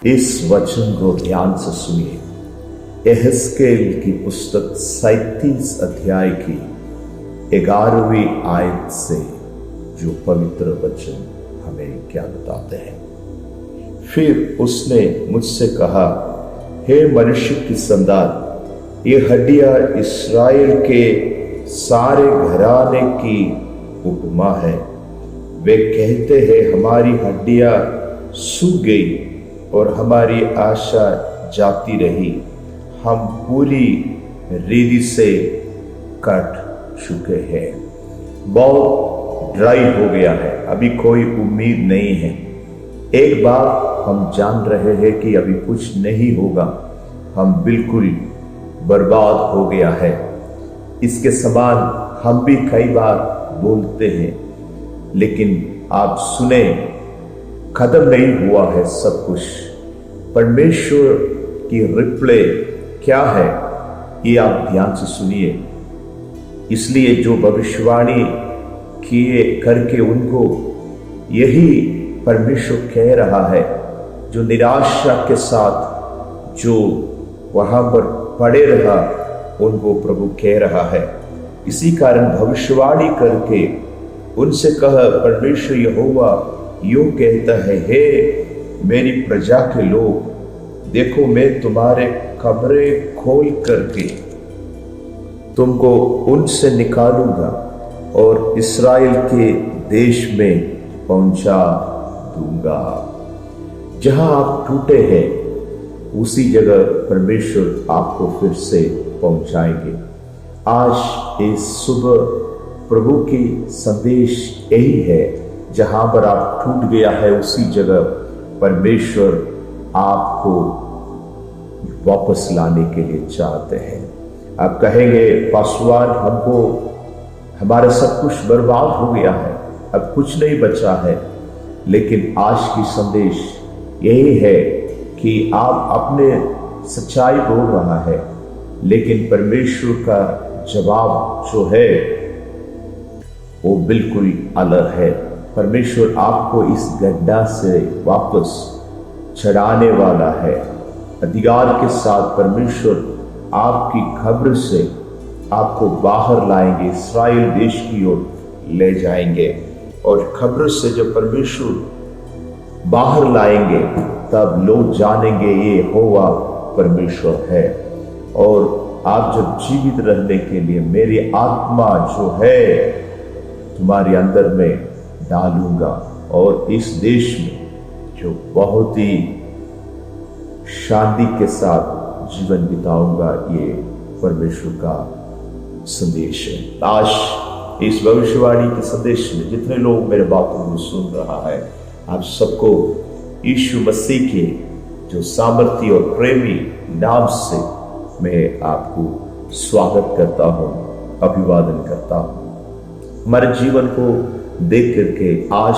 इस वचन को ध्यान से सुनिए। यहेजकेल की पुस्तक 37 अध्याय की 11वीं आयत से जो पवित्र वचन हमें क्या बताते हैं। फिर उसने मुझसे कहा, हे मनुष्य की संतान, ये हड्डियां इस्राएल के सारे घराने की उपमा है। वे कहते हैं, हमारी हड्डियां सूख गई और हमारी आशा जाती रही, हम पूरी रीति से कट चुके हैं। बहुत ड्राई हो गया है, अभी कोई उम्मीद नहीं है। एक बार हम जान रहे हैं कि अभी कुछ नहीं होगा, हम बिल्कुल बर्बाद हो गया है। इसके समान हम भी कई बार बोलते हैं, लेकिन आप सुने, खत्म नहीं हुआ है सब कुछ। परमेश्वर की रिप्ले क्या है, ये आप ध्यान से सुनिए। इसलिए जो भविष्यवाणी किए करके उनको यही परमेश्वर कह रहा है, जो निराशा के साथ जो वहां पर पड़े रहा, उनको प्रभु कह रहा है। इसी कारण भविष्यवाणी करके उनसे कह, परमेश्वर यहोवा यूं कहता है, हे मेरी प्रजा के लोग, देखो मैं तुम्हारे कब्रे खोल करके तुमको उनसे निकालूंगा और इस्राएल के देश में पहुंचा दूंगा। जहां आप टूटे हैं उसी जगह परमेश्वर आपको फिर से पहुंचाएंगे। आज इस सुबह प्रभु की संदेश यही है, जहां पर आप टूट गया है उसी जगह परमेश्वर आपको वापस लाने के लिए चाहते हैं। आप कहेंगे, पासवान हमको हमारा सब कुछ बर्बाद हो गया है, अब कुछ नहीं बचा है। लेकिन आज की संदेश यही है कि आप अपने सच्चाई बोल रहा है, लेकिन परमेश्वर का जवाब जो है वो बिल्कुल अलग है। परमेश्वर आपको इस गड्ढा से वापस छड़ाने वाला है। अधिकार के साथ परमेश्वर आपकी खबर से आपको बाहर लाएंगे, इस्राएल देश की ओर ले जाएंगे। और खबर से जब परमेश्वर बाहर लाएंगे, तब लोग जानेंगे ये यहोवा परमेश्वर है। और आप जब जीवित रहने के लिए मेरी आत्मा जो है तुम्हारे अंदर में डालूंगा और इस देश में जो बहुत ही शांति के साथ जीवन बिताऊंगा, ये परमेश्वर का संदेश है। आज इस भविष्यवाणी के संदेश में जितने लोग मेरे बातों को सुन रहा है, आप सबको यीशु मसीह के जो सामर्थ्य और प्रेमी नाम से मैं आपको स्वागत करता हूं, अभिवादन करता हूं। हमारे जीवन को देख करके आज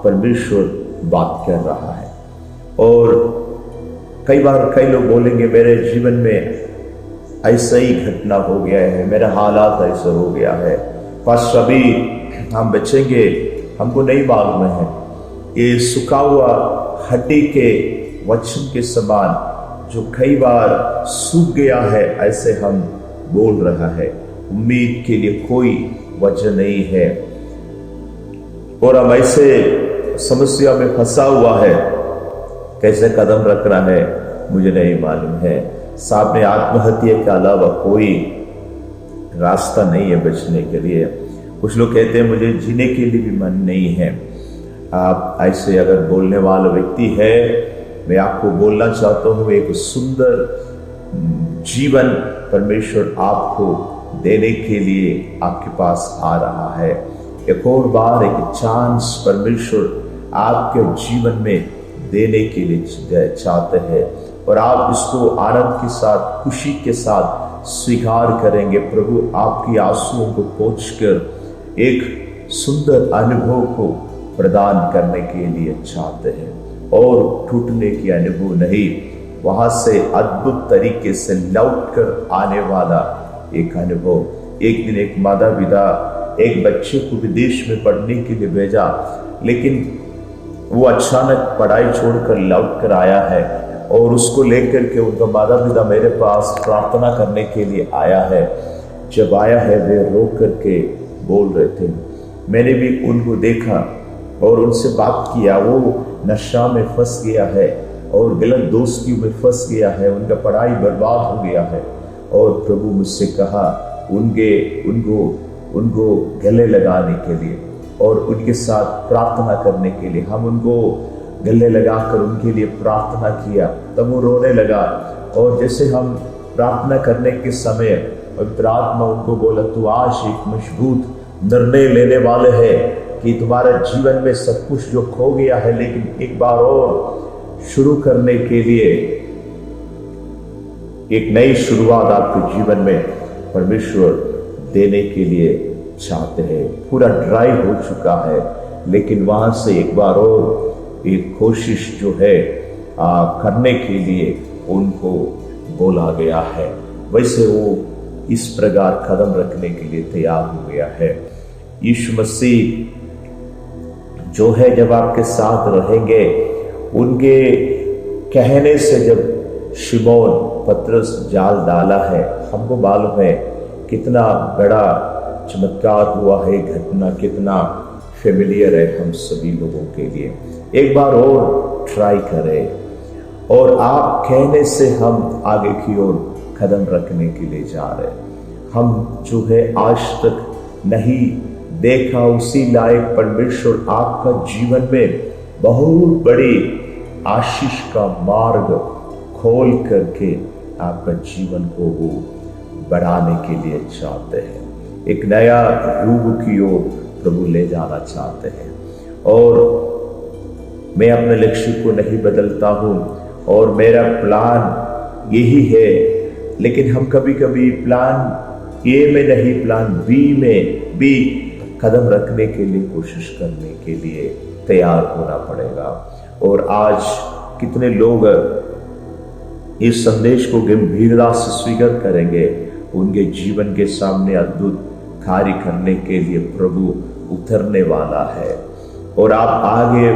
परमेश्वर बात कर रहा है। और कई बार कई लोग बोलेंगे, मेरे जीवन में ऐसा ही घटना हो गया है, मेरा हालात ऐसा हो गया है, बस अभी हम बचेंगे, हमको नहीं मालूम है। ये सुखा हुआ हड्डी के वचन के समान जो कई बार सूख गया है, ऐसे हम बोल रहा है। उम्मीद के लिए कोई वजह नहीं है और हम ऐसे समस्या में फंसा हुआ है, कैसे कदम रखना है मुझे नहीं मालूम है। सामने आत्महत्या के अलावा कोई रास्ता नहीं है बचने के लिए। कुछ लोग कहते हैं मुझे जीने के लिए भी मन नहीं है। आप ऐसे अगर बोलने वाला व्यक्ति है, मैं आपको बोलना चाहता हूँ, एक सुंदर जीवन परमेश्वर आपको देने के लिए आपके पास आ रहा है। एक और बार एक चांस परमेश्वर आपके जीवन में देने के लिए चाहते हैं और आप इसको आनंद के साथ, खुशी के साथ स्वीकार करेंगे। प्रभु आपकी आंसुओं को पोंछकर एक सुंदर अनुभव को प्रदान करने के लिए चाहते हैं और टूटने की अनुभव नहीं, वहां से अद्भुत तरीके से लौटकर आने वाला एक अनुभव। एक दिन एक माता पिता एक बच्चे को विदेश में पढ़ने के लिए भेजा, लेकिन वो अचानक पढ़ाई छोड़कर लौट कर आया है और उसको लेकर के उनका माता पिता मेरे पास प्रार्थना करने के लिए आया है। जब आया है वे रो करके बोल रहे थे। मैंने भी उनको देखा और उनसे बात किया। वो नशा में फंस गया है और गलत दोस्तियों में फंस गया है, उनका पढ़ाई बर्बाद हो गया है। और प्रभु मुझसे कहा उनको गले लगाने के लिए और उनके साथ प्रार्थना करने के लिए। हम उनको गले लगाकर उनके लिए प्रार्थना किया, तब वो रोने लगा। और जैसे हम प्रार्थना करने के समय पवित्र आत्मा उनको बोला, तू आज एक मजबूत निर्णय लेने वाले है कि तुम्हारा जीवन में सब कुछ जो खो गया है, लेकिन एक बार और शुरू करने के लिए एक नई शुरुआत आपके जीवन में परमेश्वर देने के लिए चाहते हैं। पूरा ड्राई हो चुका है, लेकिन वहां से एक बार और एक कोशिश जो है करने के लिए उनको बोला गया है। वैसे वो इस प्रकार कदम रखने के लिए तैयार हो गया है। यीशु मसीह जो है जब आपके साथ रहेंगे, उनके कहने से जब शिमोन पतरस जाल डाला है, हमको मालूम है कितना बड़ा चमत्कार हुआ है, घटना कितना फेमिलियर है हम सभी लोगों के लिए। एक बार और ट्राई करें और आप कहने से हम आगे की ओर कदम रखने के लिए जा रहे हैं। हम जो है आज तक नहीं देखा उसी लायक परमेश्वर आपका जीवन में बहुत बड़ी आशीष का मार्ग खोल करके आपका जीवन को वो बढ़ाने के लिए चाहते हैं। एक नया रूप की ओर प्रभु ले जाना चाहते हैं। और मैं अपने लक्ष्य को नहीं बदलता हूँ और मेरा प्लान यही है, लेकिन हम कभी कभी प्लान ए में नहीं, प्लान बी में भी कदम रखने के लिए कोशिश करने के लिए तैयार होना पड़ेगा। और आज कितने लोग इस संदेश को गंभीरता से स्वीकार करेंगे, उनके जीवन के सामने अद्भुत कार्य करने के लिए प्रभु उतरने वाला है। और आप आगे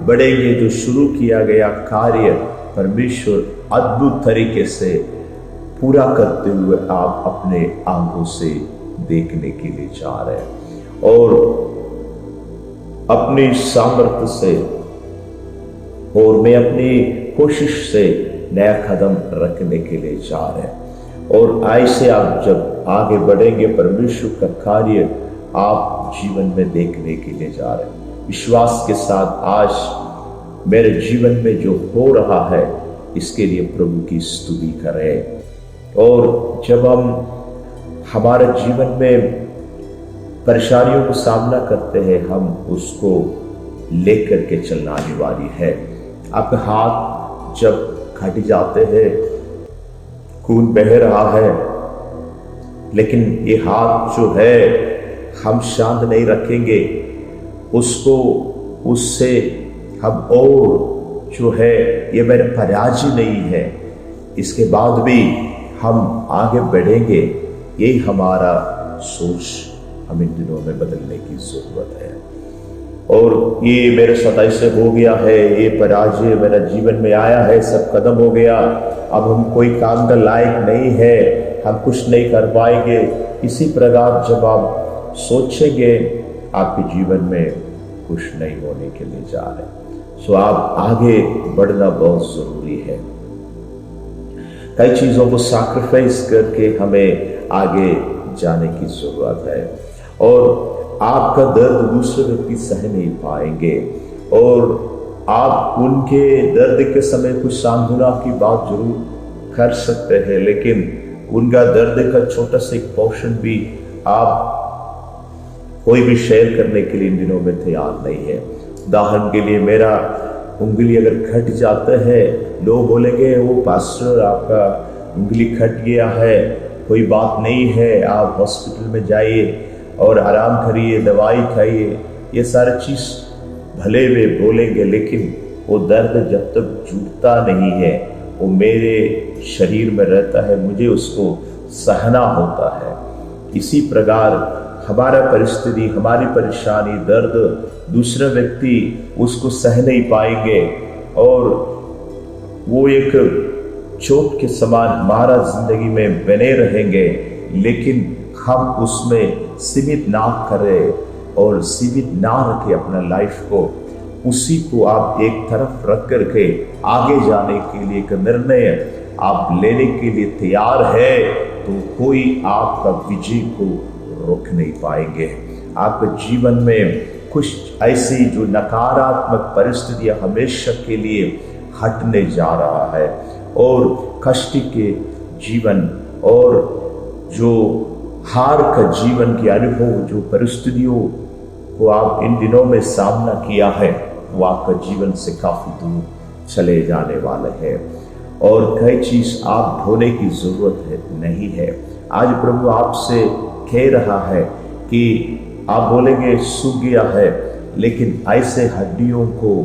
बढ़ेंगे, जो शुरू किया गया कार्य परमेश्वर अद्भुत तरीके से पूरा करते हुए आप अपने आंखों से देखने के लिए जा रहे हैं। और अपनी सामर्थ्य से और मैं अपनी कोशिश से नया कदम रखने के लिए जा रहे हैं। और ऐसे आप जब आगे बढ़ेंगे, परमेश्वर का कार्य आप जीवन में देखने के लिए जा रहे हैं। विश्वास के साथ आज मेरे जीवन में जो हो रहा है, इसके लिए प्रभु की स्तुति करें। और जब हम हमारे जीवन में परेशानियों का सामना करते हैं, हम उसको लेकर के चलना अनिवार्य है। आपके हाथ जब घट जाते हैं, खून बह रहा है, लेकिन ये हाथ जो है हम शांत नहीं रखेंगे, उससे हम और जो है ये मेरा पराजय नहीं है, इसके बाद भी हम आगे बढ़ेंगे। यही हमारा सोच हम इन दिनों में बदलने की जरूरत है। और ये मेरे साथ ऐसे हो गया है, ये पराजय मेरा जीवन में आया है, सब खत्म हो गया, अब हम कोई काम का लायक नहीं है, हम कुछ नहीं कर पाएंगे। इसी प्रकार जब आप सोचेंगे, आपके जीवन में कुछ नहीं होने के लिए जा रहे। सो आप आगे बढ़ना बहुत जरूरी है। कई चीजों को सैक्रिफाइस करके हमें आगे जाने की जरूरत है। और आपका दर्द दूसरे व्यक्ति सह नहीं पाएंगे, और आप उनके दर्द के समय कुछ सांत्वना की बात जरूर कर सकते हैं, लेकिन उनका दर्द का छोटा सा एक पोर्शन भी आप कोई भी शेयर करने के लिए इन दिनों में तैयार नहीं है। उदाहरण के लिए मेरा उंगली अगर घट जाता है, लोग बोलेंगे वो पास्टर आपका उंगली घट गया है, कोई बात नहीं है, आप हॉस्पिटल में जाइए और आराम करिए, दवाई खाइए। ये सारी चीज भले वे बोलेंगे, लेकिन वो दर्द जब तक जुड़ता नहीं है, वो मेरे शरीर में रहता है, मुझे उसको सहना होता है। इसी प्रकार हमारा परिस्थिति, हमारी परेशानी, दर्द दूसरे व्यक्ति उसको सह नहीं पाएंगे और वो एक चोट के समान हमारा जिंदगी में बने रहेंगे, लेकिन हम उसमें सीमित ना करें और सीमित ना रखें अपना लाइफ को, उसी को आप एक तरफ रख करके आगे जाने के लिए एक निर्णय आप लेने के लिए तैयार है, तो कोई आपका विजय को रोक नहीं पाएंगे। आपके जीवन में कुछ ऐसी जो नकारात्मक परिस्थितियां हमेशा के लिए हटने जा रहा है और कष्ट के जीवन और जो हार का जीवन के अनुभव, जो परिस्थितियों को आप इन दिनों में सामना किया है, वो आपका जीवन से काफी दूर चले जाने वाले हैं और कई चीज आप ढोने की जरूरत नहीं है। आज प्रभु आपसे कह रहा है कि आप बोलेंगे सूख गया है, लेकिन ऐसे हड्डियों को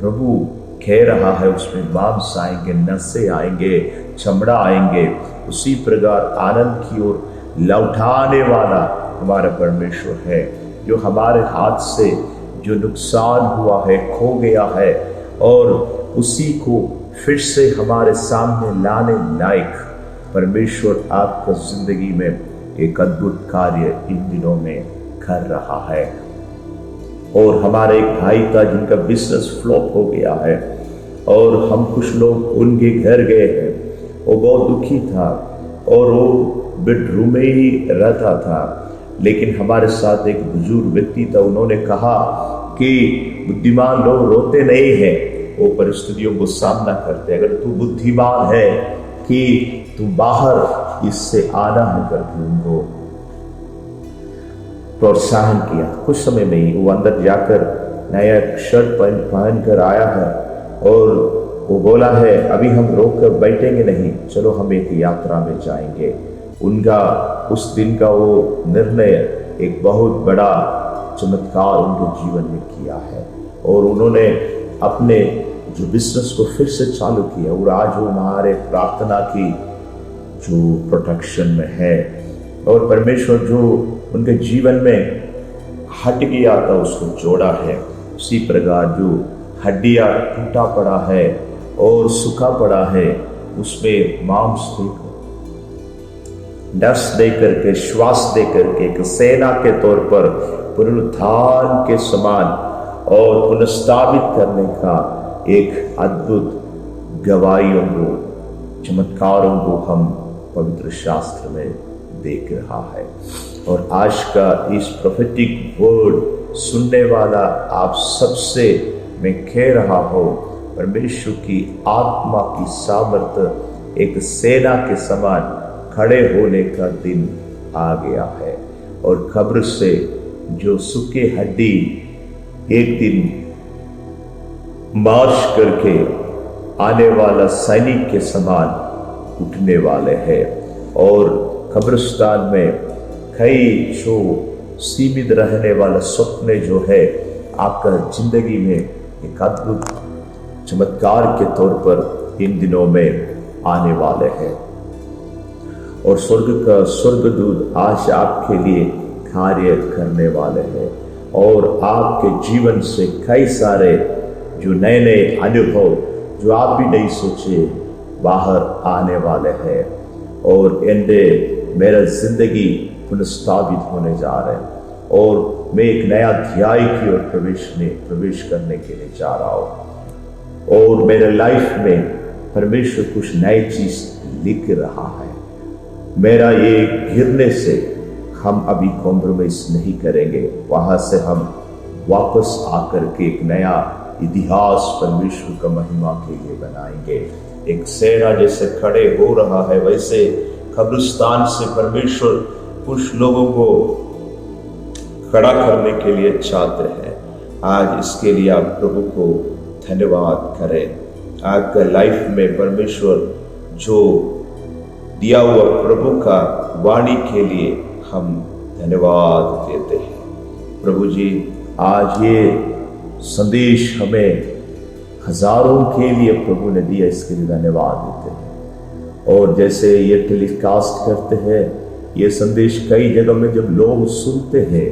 प्रभु कह रहा है उसमें मांस आएंगे, नसें आएंगे, चमड़ा आएंगे। उसी प्रकार आनंद की ओर लौटाने वाला हमारा परमेश्वर है, जो हमारे हाथ से जो नुकसान हुआ है, खो गया है, और उसी को फिर से हमारे सामने लाने लायक परमेश्वर आपका जिंदगी में एक अद्भुत कार्य इन दिनों में कर रहा है। और हमारा एक भाई था जिनका बिजनेस फ्लॉप हो गया है और हम कुछ लोग उनके घर गए हैं। वो बहुत दुखी था और वो बेडरूम में ही रहता था, लेकिन हमारे साथ एक बुजुर्ग व्यक्ति था। उन्होंने कहा कि बुद्धिमान लोग रोते नहीं हैं, वो परिस्थितियों को सामना करते। अगर तू बुद्धिमान है कि तू बाहर इससे आना है करके उनको प्रोत्साहन किया। कुछ समय में ही वो अंदर जाकर नया शर्ट पहन कर आया है और वो बोला है अभी हम रोक कर बैठेंगे नहीं, चलो हम एक यात्रा में जाएंगे। उनका उस दिन का वो निर्णय एक बहुत बड़ा चमत्कार उनके जीवन में किया है और उन्होंने अपने जो बिजनेस को फिर से चालू किया और आज वो हमारे प्रार्थना की जो प्रोटेक्शन में है और परमेश्वर जो उनके जीवन में हट गया था उसको जोड़ा है। उसी प्रकार जो हड्डियां टूटा पड़ा है और सूखा पड़ा है उसमें मांस देकर, नस देकर के, श्वास देकर के एक सेना के तौर पर पुनरुत्थान के समान और पुनर्स्थापित करने का एक अद्भुत गवाहियों को, चमत्कारों को हम पवित्र शास्त्र में देख रहा है। और आज का इस प्रोफेटिक वर्ड सुनने वाला आप सबसे मैं कह रहा हूं, परमेश्वर की आत्मा की सामर्थ्य एक सेना के समान खड़े होने का दिन आ गया है और कब्र से जो सूखे हड्डी एक दिन मार्च करके आने वाला सैनिक के समान उठने वाले हैं और कब्रिस्तान में कई जो सीमित रहने वाला सपने जो है आपका जिंदगी में एक अद्भुत चमत्कार के तौर पर इन दिनों में आने वाले हैं और स्वर्ग का स्वर्गदूत आज आपके लिए कार्य करने वाले हैं और आपके जीवन से कई सारे जो नए नए अनुभव जो आप भी नहीं सोचे बाहर आने वाले हैं और मेरा जिंदगी पुनर्स्थापित होने जा रहे हैं और मैं एक नया अध्याय की ओर प्रवेश करने के लिए जा रहा हूँ और मेरे लाइफ में परमेश्वर कुछ नई चीज लिख रहा है। मेरा ये गिरने से हम अभी कॉम्प्रोमाइज नहीं करेंगे, वहां से हम वापस आकर के एक नया इतिहास परमेश्वर का महिमा के लिए बनाएंगे। एक सेना जैसे खड़े हो रहा है वैसे कब्रिस्तान से परमेश्वर कुछ लोगों को खड़ा करने के लिए चाहते हैं। आज इसके लिए आप प्रभु को धन्यवाद करें। आपका लाइफ में परमेश्वर जो दिया हुआ प्रभु का वाणी के लिए हम धन्यवाद देते हैं। प्रभु जी आज ये संदेश हमें हजारों के लिए प्रभु ने दिया, इसके लिए धन्यवाद देते हैं। और जैसे ये टेलीकास्ट करते हैं ये संदेश कई जगह में जब लोग सुनते हैं,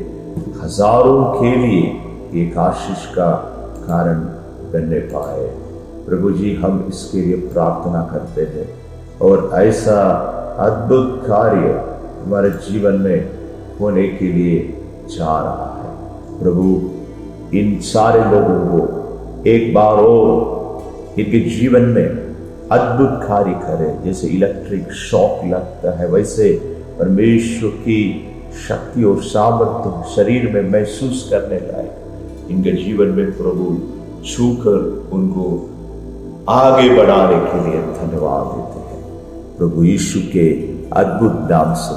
हजारों के लिए एक आशीष का कारण बनने पाए। प्रभु जी, हम इसके लिए प्रार्थना करते हैं और ऐसा अद्भुत कार्य हमारे जीवन में होने के लिए जा रहा है। प्रभु इन सारे लोगों को एक बार और इनके जीवन में अद्भुत कार्य करे। जैसे इलेक्ट्रिक शॉक लगता है, वैसे परमेश्वर की शक्ति और सामर्थ्य शरीर में महसूस करने लायक इनके जीवन में प्रभु छूकर उनको आगे बढ़ाने के लिए धन्यवाद देते हैं। प्रभु यीशु के अद्भुत नाम से